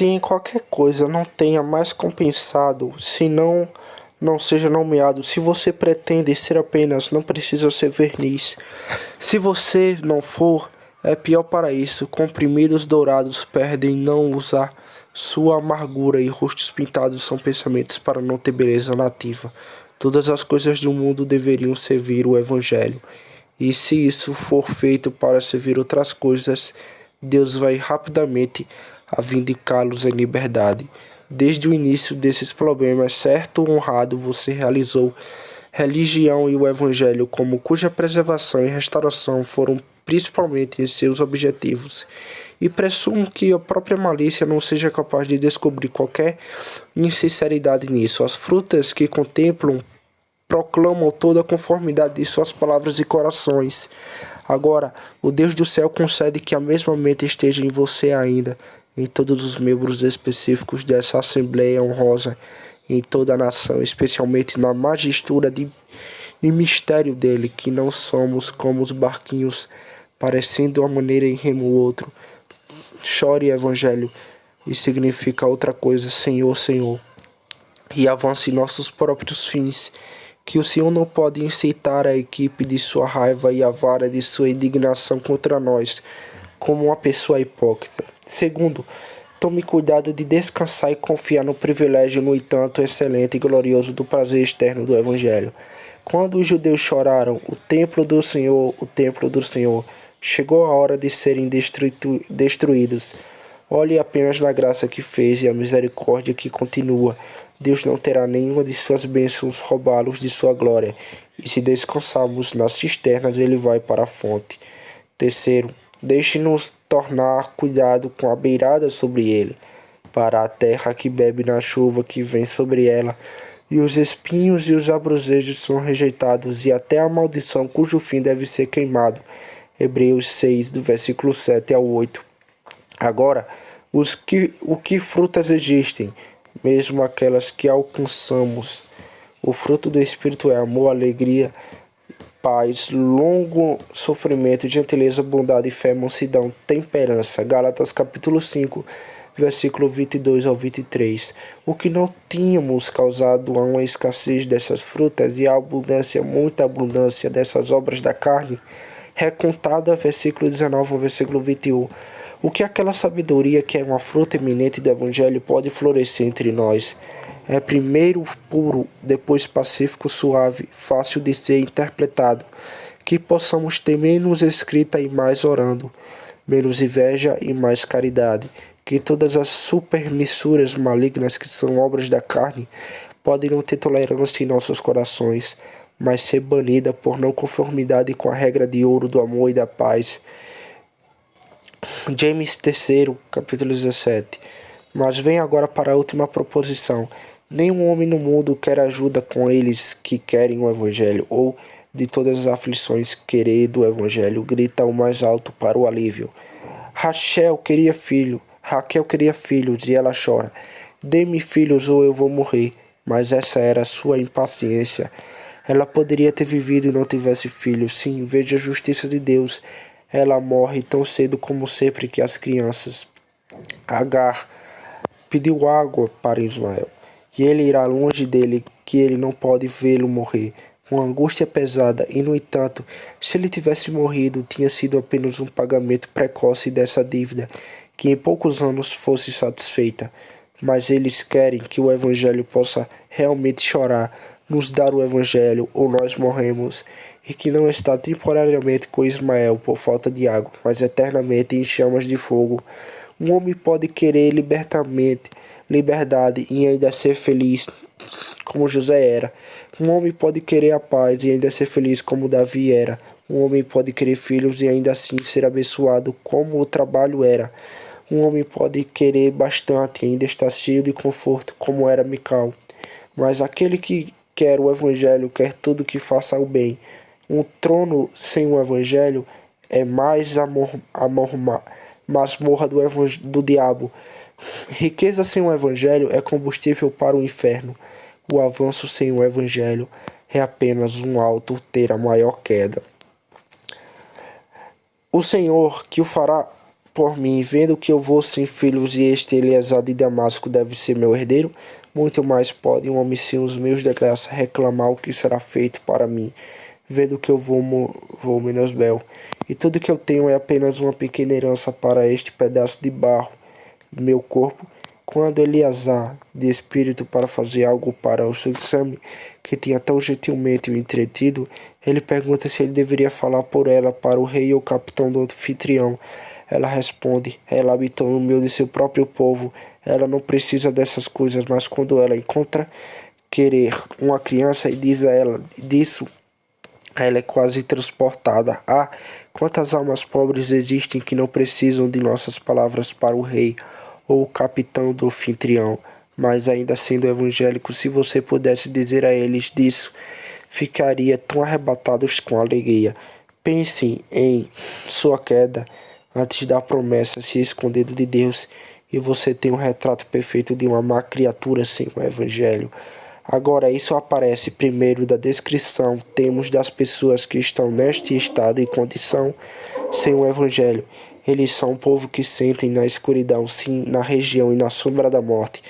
Se em qualquer coisa não tenha mais compensado, se não seja nomeado, se você pretende ser apenas, não precisa ser verniz. Se você não for, é pior para isso. Comprimidos dourados perdem não usar sua amargura e rostos pintados são pensamentos para não ter beleza nativa. Todas as coisas do mundo deveriam servir o Evangelho. E se isso for feito para servir outras coisas, Deus vai rapidamente a vindicá-los em liberdade. Desde o início desses problemas, certo ou honrado, você realizou religião e o Evangelho como cuja preservação e restauração foram principalmente seus objetivos. E presumo que a própria malícia não seja capaz de descobrir qualquer insinceridade nisso. As frutas que contemplam proclamam toda a conformidade de suas palavras e corações. Agora, o Deus do céu concede que a mesma mente esteja em você ainda, em todos os membros específicos dessa Assembleia honrosa, em toda a nação, especialmente na magistura e mistério dele, que não somos como os barquinhos, parecendo uma maneira em remo o outro. Chore Evangelho, e significa outra coisa, Senhor, Senhor, e avance nossos próprios fins, que o Senhor não pode incitar a equipe de sua raiva e a vara de sua indignação contra nós, como uma pessoa hipócrita. Segundo, tome cuidado de descansar e confiar no privilégio, no entanto, excelente e glorioso do prazer externo do Evangelho. Quando os judeus choraram, o templo do Senhor, chegou a hora de serem destruídos. Olhe apenas na graça que fez e a misericórdia que continua. Deus não terá nenhuma de suas bênçãos roubá-los de sua glória. E se descansarmos nas cisternas, ele vai para a fonte. Terceiro, deixe-nos tornar cuidado com a beirada sobre ele, para a terra que bebe na chuva que vem sobre ela, e os espinhos e os abruzejos são rejeitados, e até a maldição cujo fim deve ser queimado. Hebreus 6, do versículo 7 ao 8. Agora, o que frutas existem, mesmo aquelas que alcançamos? O fruto do Espírito é amor, alegria, paz, longo sofrimento, gentileza, bondade, fé, mansidão, temperança. Gálatas capítulo 5, versículo 22 ao 23. O que não tínhamos causado a uma escassez dessas frutas e a abundância, muita abundância dessas obras da carne, recontada, versículo 19 ao versículo 21. O que aquela sabedoria que é uma fruta eminente do Evangelho pode florescer entre nós? É primeiro puro, depois pacífico, suave, fácil de ser interpretado, que possamos ter menos escrita e mais orando, menos inveja e mais caridade, que todas as supermissuras malignas que são obras da carne podem não ter tolerância em nossos corações, mas ser banida por não conformidade com a regra de ouro do amor e da paz. James 3, capítulo 17. Mas vem agora para a última proposição. Nenhum homem no mundo quer ajuda com eles que querem o Evangelho, ou de todas as aflições querer do Evangelho, grita o mais alto para o alívio. Raquel queria filhos e ela chora. Dê-me filhos ou eu vou morrer. Mas essa era a sua impaciência. Ela poderia ter vivido e não tivesse filhos. Sim, veja a justiça de Deus. Ela morre tão cedo como sempre que as crianças. Agar pediu água para Ismael, e ele irá longe dele, que ele não pode vê-lo morrer. Uma angústia pesada, e no entanto, se ele tivesse morrido, tinha sido apenas um pagamento precoce dessa dívida, que em poucos anos fosse satisfeita. Mas eles querem que o Evangelho possa realmente chorar, nos dar o Evangelho, ou nós morremos, e que não está temporariamente com Ismael por falta de água, mas eternamente em chamas de fogo. Um homem pode querer liberdade e ainda ser feliz, como José era. Um homem pode querer a paz e ainda ser feliz, como Davi era. Um homem pode querer filhos e ainda assim ser abençoado, como o trabalho era. Um homem pode querer bastante e ainda estar cheio de conforto, como era Mical. Mas aquele que quer o Evangelho quer tudo que faça o bem. Um trono sem o Evangelho é mais masmorra do diabo. Riqueza sem o Evangelho é combustível para o inferno. O avanço sem o Evangelho é apenas um alto ter a maior queda. O Senhor que o fará por mim, vendo que eu vou sem filhos e este Eleazar de Damasco deve ser meu herdeiro, muito mais pode um homem sem os meus de graça reclamar o que será feito para mim, vendo que eu vou menos bel. E tudo que eu tenho é apenas uma pequena herança para este pedaço de barro do meu corpo. Quando Eleazar, de espírito para fazer algo para o seu exame, que tinha tão gentilmente o entretido, ele pergunta se ele deveria falar por ela para o rei ou capitão do anfitrião. Ela responde: ela habitou no meio de seu próprio povo, ela não precisa dessas coisas, mas quando ela encontra querer uma criança e diz a ela disso, ela é quase transportada. Ah, quantas almas pobres existem que não precisam de nossas palavras para o rei ou o capitão do anfitrião, mas ainda sendo evangélico, se você pudesse dizer a eles disso, ficaria tão arrebatados com alegria. Pensem em sua queda antes da promessa se escondendo de Deus, e você tem um retrato perfeito de uma má criatura sem o evangelho. Agora, isso aparece primeiro da descrição temos das pessoas que estão neste estado e condição sem o evangelho. Eles são um povo que sentem na escuridão, sim, na região e na sombra da morte.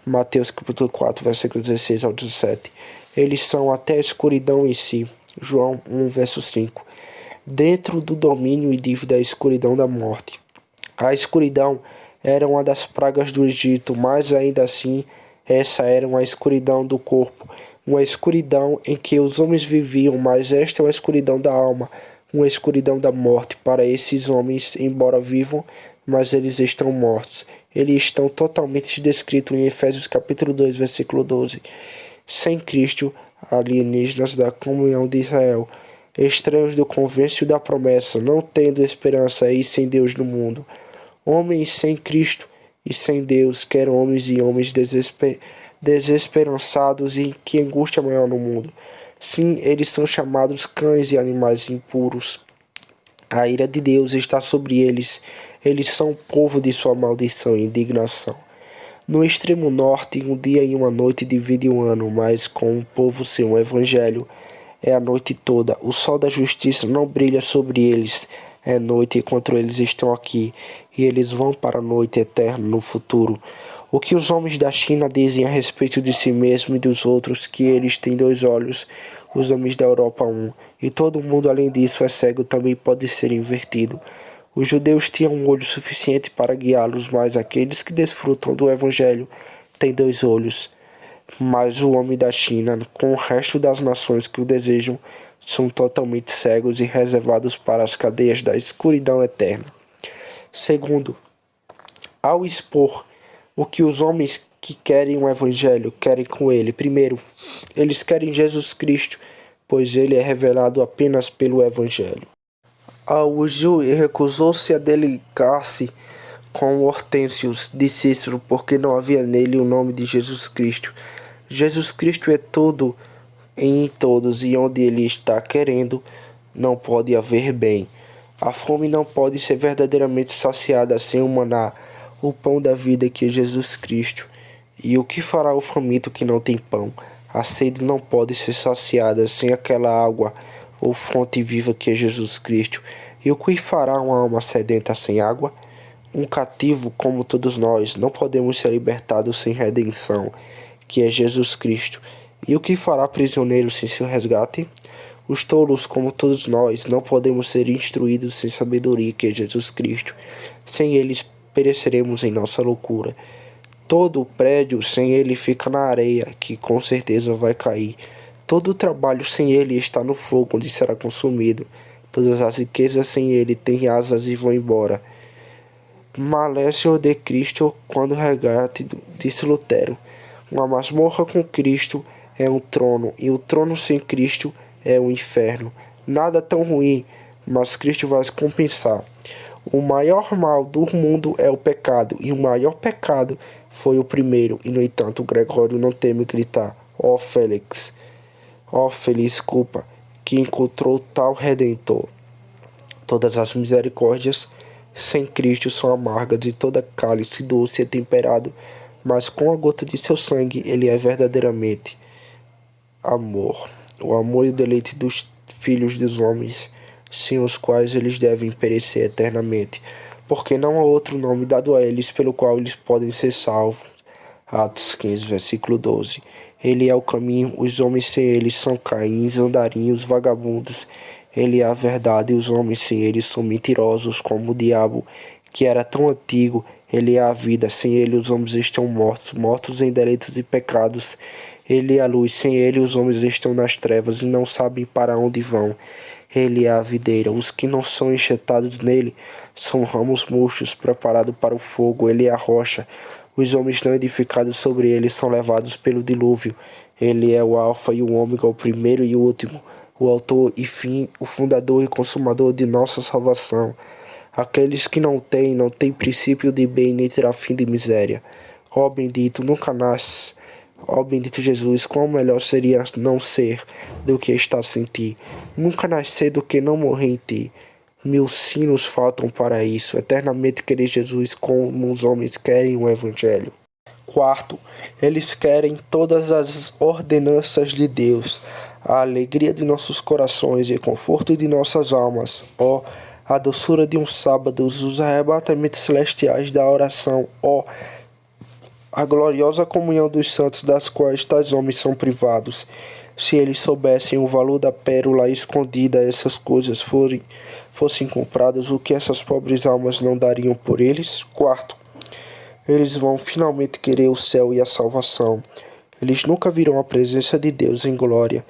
Mateus capítulo 4, versículo 16 ao 17. Eles são até a escuridão em si. João 1, verso 5. Dentro do domínio e dívida da escuridão da morte. A escuridão era uma das pragas do Egito, mas ainda assim essa era uma escuridão do corpo, uma escuridão em que os homens viviam, mas esta é uma escuridão da alma, uma escuridão da morte. Para esses homens, embora vivam, mas eles estão mortos. Eles estão totalmente descritos em Efésios capítulo 2, versículo 12. Sem Cristo, alienígenas da comunhão de Israel, estranhos do convênio da promessa, não tendo esperança e sem Deus no mundo. Homens sem Cristo e sem Deus, quer homens e homens desesperançados e que angústia maior no mundo. Sim, eles são chamados cães e animais impuros. A ira de Deus está sobre eles. Eles são povo de sua maldição e indignação. No extremo norte, um dia e uma noite divide o ano, mas com o povo sem o evangelho é a noite toda. O sol da justiça não brilha sobre eles. É noite enquanto eles estão aqui, e eles vão para a noite eterna no futuro. O que os homens da China dizem a respeito de si mesmo e dos outros, que eles têm dois olhos, os homens da Europa um, e todo mundo além disso é cego, também pode ser invertido. Os judeus tinham um olho suficiente para guiá-los, mas aqueles que desfrutam do evangelho têm dois olhos. Mas o homem da China, com o resto das nações que o desejam, são totalmente cegos e reservados para as cadeias da escuridão eterna. Segundo, ao expor o que os homens que querem o evangelho querem com ele, primeiro, eles querem Jesus Cristo, pois ele é revelado apenas pelo evangelho. Augiu e recusou-se a delicar-se com Hortêncios de Cícero, porque não havia nele o nome de Jesus Cristo. Jesus Cristo é tudo em todos, e onde ele está querendo, não pode haver bem. A fome não pode ser verdadeiramente saciada sem o maná, o pão da vida que é Jesus Cristo. E o que fará o faminto que não tem pão? A sede não pode ser saciada sem aquela água ou fonte viva que é Jesus Cristo. E o que fará uma alma sedenta sem água? Um cativo como todos nós, não podemos ser libertados sem redenção, que é Jesus Cristo. E o que fará prisioneiro sem seu resgate? Os tolos, como todos nós, não podemos ser instruídos sem sabedoria, que é Jesus Cristo. Sem eles pereceremos em nossa loucura. Todo prédio sem ele fica na areia, que com certeza vai cair. Todo trabalho sem ele está no fogo, onde será consumido. Todas as riquezas sem ele têm asas e vão embora. Malésio de Cristo quando regate, disse Lutero. Uma masmorra com Cristo é um trono, e o trono sem Cristo é um inferno. Nada tão ruim, mas Cristo vai compensar. O maior mal do mundo é o pecado, e o maior pecado foi o primeiro, e no entanto Gregório não teme gritar: ó Félix, ó feliz culpa, que encontrou tal Redentor. Todas as misericórdias sem Cristo são amargas, e toda cálice doce é temperado, mas com a gota de seu sangue ele é verdadeiramente amor. O amor e o deleite dos filhos dos homens, sem os quais eles devem perecer eternamente. porque não há outro nome dado a eles pelo qual eles podem ser salvos. Atos 15, versículo 12. Ele é o caminho, os homens sem ele são caíns, andarinhos, vagabundos. Ele é a verdade, os homens sem ele são mentirosos, como o diabo, que era tão antigo. Ele é a vida, sem ele os homens estão mortos, mortos em delitos e pecados. Ele é a luz, sem ele os homens estão nas trevas e não sabem para onde vão. Ele é a videira, os que não são enxertados nele são ramos murchos preparados para o fogo. Ele é a rocha, os homens não edificados sobre ele são levados pelo dilúvio. Ele é o alfa e o ômega, o primeiro e o último, o autor e fim, o fundador e consumador de nossa salvação. Aqueles que não têm princípio de bem, nem terá fim de miséria. Ó bendito, nunca nasce. Ó bendito Jesus, quão melhor seria não ser do que estar sem ti. Nunca nascer do que não morrer em ti. 1000 sinos faltam para isso. Eternamente querer Jesus como os homens querem o Evangelho. Quarto, eles querem todas as ordenanças de Deus, a alegria de nossos corações e o conforto de nossas almas. Ó, a doçura de um sábado, os arrebatamentos celestiais da oração. Ó, a gloriosa comunhão dos santos, das quais tais homens são privados. Se eles soubessem o valor da pérola escondida, essas coisas fossem compradas, o que essas pobres almas não dariam por eles? Quarto, eles vão finalmente querer o céu e a salvação. Eles nunca virão a presença de Deus em glória,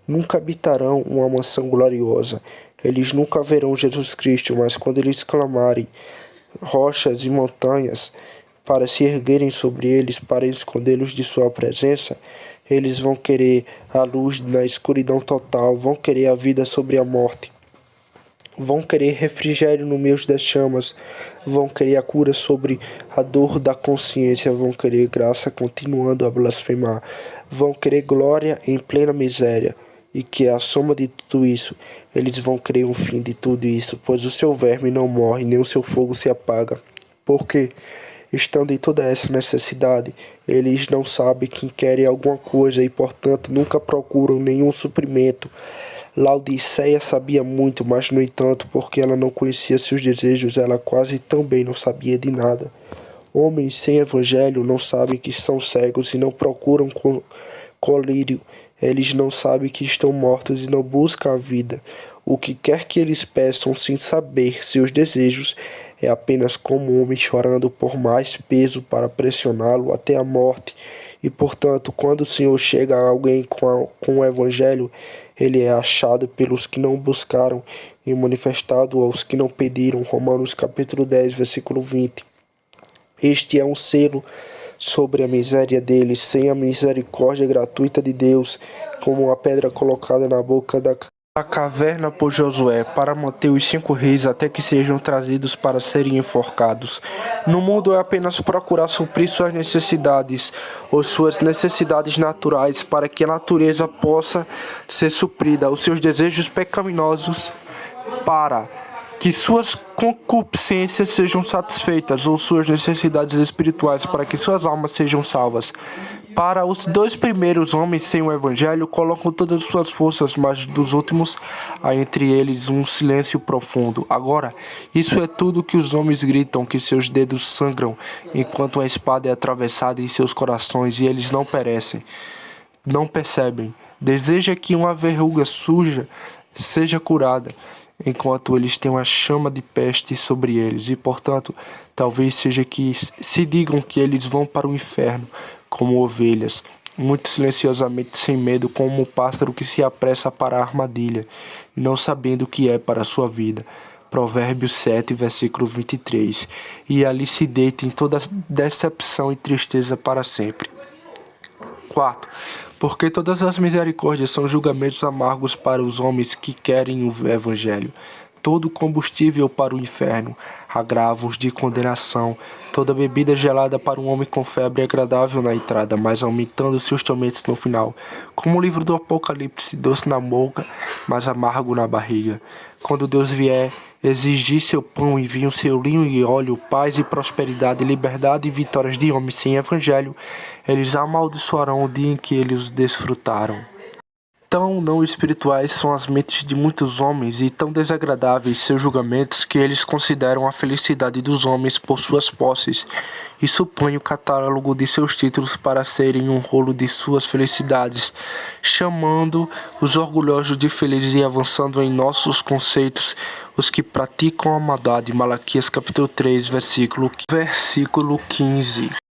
nunca habitarão uma mansão gloriosa. Eles nunca verão Jesus Cristo, mas quando eles clamarem rochas e montanhas para se erguerem sobre eles, para escondê-los de sua presença, eles vão querer a luz na escuridão total, vão querer a vida sobre a morte, vão querer refrigério no meio das chamas, vão querer a cura sobre a dor da consciência, vão querer graça continuando a blasfemar, vão querer glória em plena miséria, e que é a soma de tudo isso, eles vão querer um fim de tudo isso, pois o seu verme não morre, nem o seu fogo se apaga. Porque, estando em toda essa necessidade, eles não sabem que querem alguma coisa e, portanto, nunca procuram nenhum suprimento. Laodiceia sabia muito, mas, no entanto, porque ela não conhecia seus desejos, ela quase também não sabia de nada. Homens sem evangelho não sabem que são cegos e não procuram colírio. Eles não sabem que estão mortos e não buscam a vida. O que quer que eles peçam sem saber seus desejos é apenas como um homem chorando por mais peso para pressioná-lo até a morte. E, portanto, quando o Senhor chega a alguém com o Evangelho, ele é achado pelos que não buscaram e manifestado aos que não pediram. Romanos capítulo 10, versículo 20. Este é um selo sobre a miséria deles, sem a misericórdia gratuita de Deus, como uma pedra colocada na boca da caverna por Josué, para manter os 5 reis até que sejam trazidos para serem enforcados. No mundo é apenas procurar suprir suas necessidades, ou suas necessidades naturais, para que a natureza possa ser suprida, os seus desejos pecaminosos, para que suas concupiscências sejam satisfeitas, ou suas necessidades espirituais, para que suas almas sejam salvas. Para os 2 primeiros homens sem o Evangelho, colocam todas as suas forças, mas dos últimos há entre eles um silêncio profundo. Agora, isso é tudo que os homens gritam, que seus dedos sangram, enquanto a espada é atravessada em seus corações, e eles não perecem, não percebem. Deseja que uma verruga suja seja curada, enquanto eles têm uma chama de peste sobre eles, e portanto, talvez seja que se digam que eles vão para o inferno, como ovelhas, muito silenciosamente, sem medo, como um pássaro que se apressa para a armadilha, e não sabendo o que é para a sua vida. Provérbios 7, versículo 23. E ali se deita em toda decepção e tristeza para sempre. 4. Porque todas as misericórdias são julgamentos amargos para os homens que querem o Evangelho. Todo combustível para o inferno, agravos de condenação. Toda bebida gelada para um homem com febre é agradável na entrada, mas aumentando seus tormentos no final. Como o livro do Apocalipse, doce na boca, mas amargo na barriga. Quando Deus vier exigir seu pão e vinho, seu linho e óleo, paz e prosperidade, liberdade e vitórias de homens sem evangelho, eles amaldiçoarão o dia em que eles desfrutaram. Tão não espirituais são as mentes de muitos homens e tão desagradáveis seus julgamentos que eles consideram a felicidade dos homens por suas posses e supõem o catálogo de seus títulos para serem um rolo de suas felicidades, chamando os orgulhosos de felizes e avançando em nossos conceitos os que praticam a maldade. Malaquias capítulo 3, versículo 15.